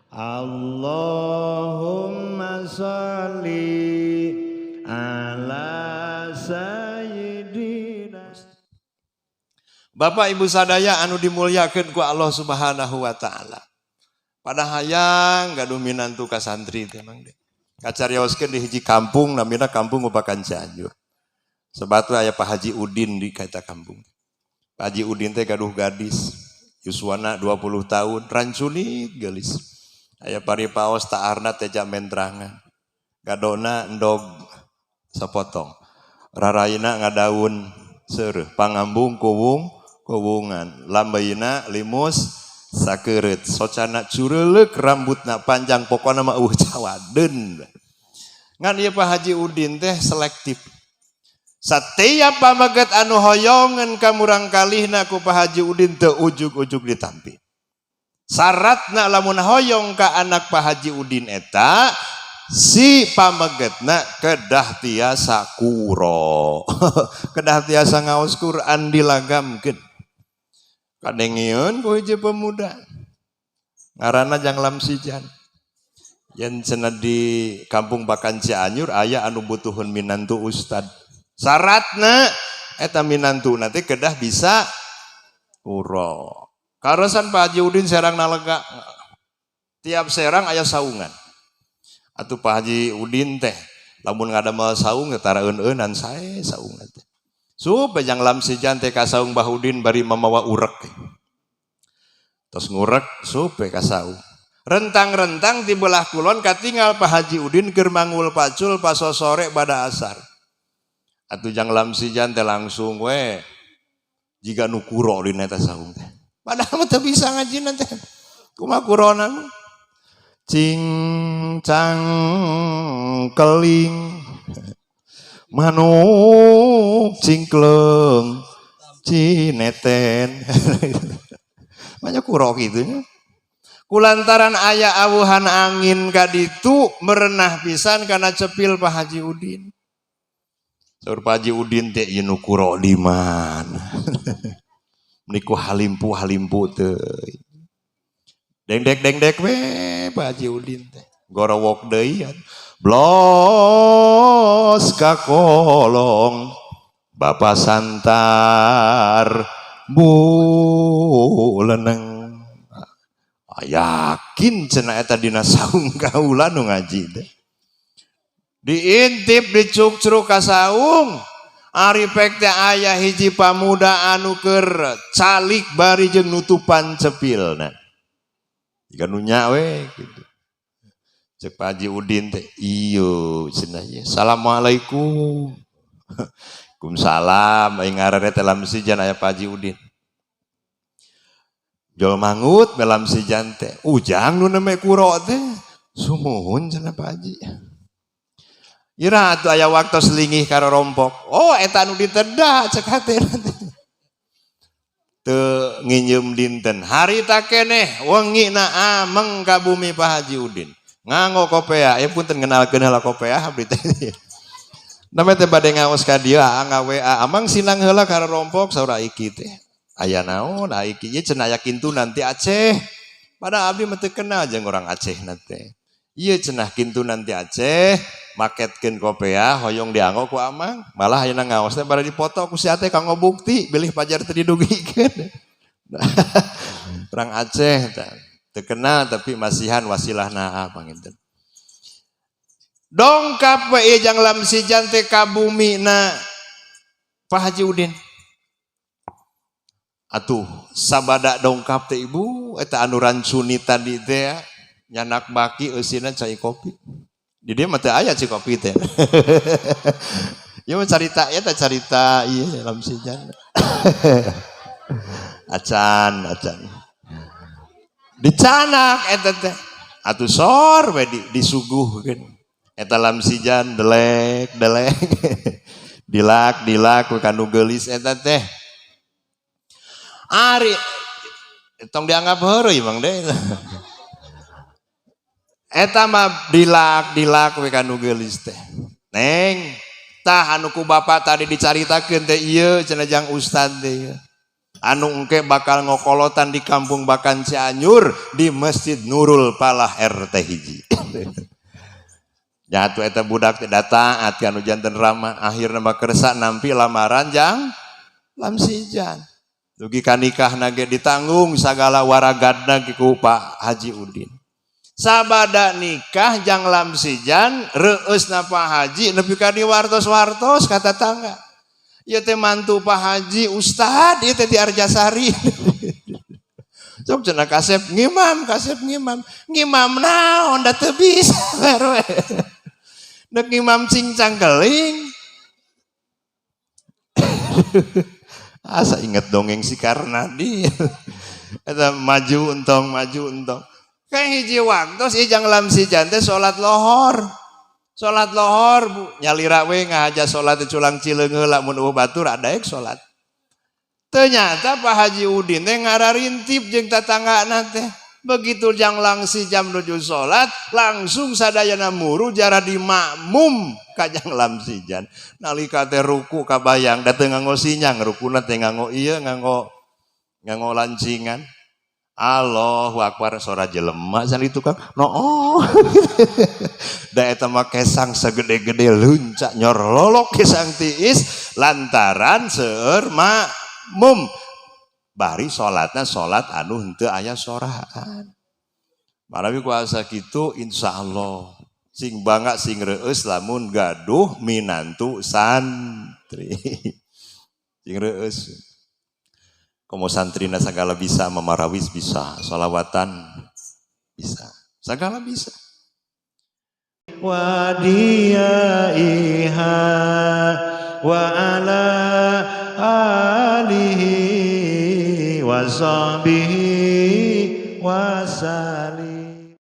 Allahumma sholli ala sayyidina. Bapak Ibu sadaya anu dimuliakeun ku Allah Subhanahu wa taala. Pada hayang gaduh minantu ka santri teh mang deh. Kacarioskeun di hiji kampung namina kampung Upakan Cianjur. Sebatu aya Pak Haji Udin di kaita kampung. Pak Haji Udin teh gaduh gadis. Yuswana 20 tahun, rancuni gelis. Aya paripaos taarna teh jamen terangan. Gadona endog sapotong. Raraina ngadaun seureuh, pangambung kuwungan. Lambaina limus sakeureut. Socana cureleuk, rambutna panjang, pokona mah cawadeun. Ngan ieu Pak Haji Udin teh selektif. Setiap pamaget anu hoyongan kamurang kalihna ku Pak Haji Udin teu ujug-ujug ditampi. Syaratna lamun hoyong ka anak Pak Haji Udin eta si pamagetna kedah tiasa kuro. Kedah tiasa ngaos Quran dilagamkeun. Kadengieun ku hiji pemuda. Ngaranna Janglam Sijan. Yen cenah di Kampung Pakan Cianjur aya anu butuhun minantu ustad. Syaratna eta minantu nanti kedah bisa kuro. Karesan Pak Haji Udin serang nalega. Tiap serang aya saungan. Atuh Pak Haji Udin teh lamun ngadamel saung tara eun-eunan sae saungan teh. Supaya Janglam Sijan teh ka saung Bah Udin bari mamawa urek. Tos ngurek supaya ka saung. Rentang-rentang di belah kulon katinggal Pak Haji Udin keur mangul pacul pas sore bada asar. Atuh Janglam Sijan teh langsung we jiga nu kuro dina eta saung teh. Padahal mah teu bisa ngajina teh. Kumaha kurona? Cing cang keling manuk cingkleng cineten. Banyak kuro kitu nya. Kulantaran aya awuhan angin kaditu merenah pisan kana cepil Pak Haji Udin. Saur Pak Haji Udin teh ieu nu kuro di mana? Niku halimpu teh. Dengdek we Pak Haji Udin teh. Gorowok deui. Blos ka kolong Bapak santar buleneng. Yakin cenah eta dina saung kaula nu ngaji teh. Diintip dicuk-cruk ka saung. Ari pek teh aya hiji pamuda anu keur calik bari jeung nutupan cepilna. Jika nu nya we kitu. Cek Pak Haji Udin teh, "Iyo cenah ye. Assalamualaikum." Waalaikumsalam. Ai ngaranna teh Lam Sijan aya Pak Haji Udin. Jol mangut Lam Sijan teh, "Ujang nu neme kuro teh." Sumuhun cenah Pak Haji. Ira atuh aya waktos lingih karo rompok. Oh eta anu ditedah cek hate nanti. Teu nginjem dinten. Harita keneh wengina ameng ka bumi Pak Haji Udin. Nganggo kopea, punten ngenalkeun heula kopea abdi teh. Name teh bade ngaos ka dieu angga WA. Amang sinang heula karo rompok saur iki teh. Aya naon? Iki ye cenah aya kintu nanti Aceh. Padahal abdi mah teu kenal jeung urang Aceh teh. Ieu cenah kintu nanti Aceh. Maketkeun kopea hoyong dianggo ku amang malah ayeuna ngaos teh bari dipoto ku si ate kanggo bukti bilih pajar teu didugikeun. Urang Aceh teu kenal tapi masihan wasilah naah panginten. Dongkap we Janglam Sijan teh ka bumina Pak Haji Udin. Atuh sabada dongkap teh ibu eta anu rancuni tadi teh nyanak baki eusina cai kopi. Di dia mah teu aya ci kopi teh. Ieu carita eta carita ieu Lam Sijan. Acan. Dicanak eta teh. Atuh sor we disuguhkeun. Eta Lam Sijan delek. Dilak ku kanu geulis eta teh. Ari tong dianggap heureuy Mang deh. Eta mah dilak we kanu geulis teh. Neng, tah anu ku bapak tadi dicaritakeun teh ieu cenah jang ustad teh. anu engke bakal ngokolotan di kampung Bakan Cianjur di Masjid Nurul Falah RT hiji. Nyatu eta budak teh datang ati anu janten ramah akhirna bakersa nampi lamaran jang lamsijan. Dugi ka nikahna ge ditanggung sagala waragadna ku Pak Haji Udin. Sabada nikah jang lamsijan reusna Pak Haji nepi ka diwartos-wartos kata tangga. Ieu teh mantu Pak Haji Ustad ieu teh di Arjasari. Sok cenah kasep ngimam. Ngimam naon da teu bisa we. Dek ngimam cincang keling. Asa inget dongeng si Karnadi. Eta maju entong. Kayak hiji waktu si jang lamsijan teh salat lohor. Salat lohor Bu, nyalira we ngahaja salat culang Cileungeul lamun eueuh batur adaek salat. Ternyata Pak Haji Udin teh ngararintip jeung tatanggana teh. Begitu jang langsi jam nuju salat, langsung sadayana muru jara di makmum ka jang lamsijan. Nalika teh ruku kabayang da teu nganggo sinyang, rukuna teh nganggo ieu nganggo lancingan. Allahu Akbar sora jelema san itu Kang. No. Da eta mah kesang sagede-gede luncak nyor lolok kesang tiis lantaran seueur makmum. Bari salatna salat anu henteu aya soraan. Marawi kuasa kitu insyaallah sing bangga sing reueus lamun gaduh minantu santri. Sing reueus. Komo santrina segala bisa, memarawis bisa, sholawatan bisa, segala bisa. Wa diyaiha wa ala alihi wa sahbihi wa salim.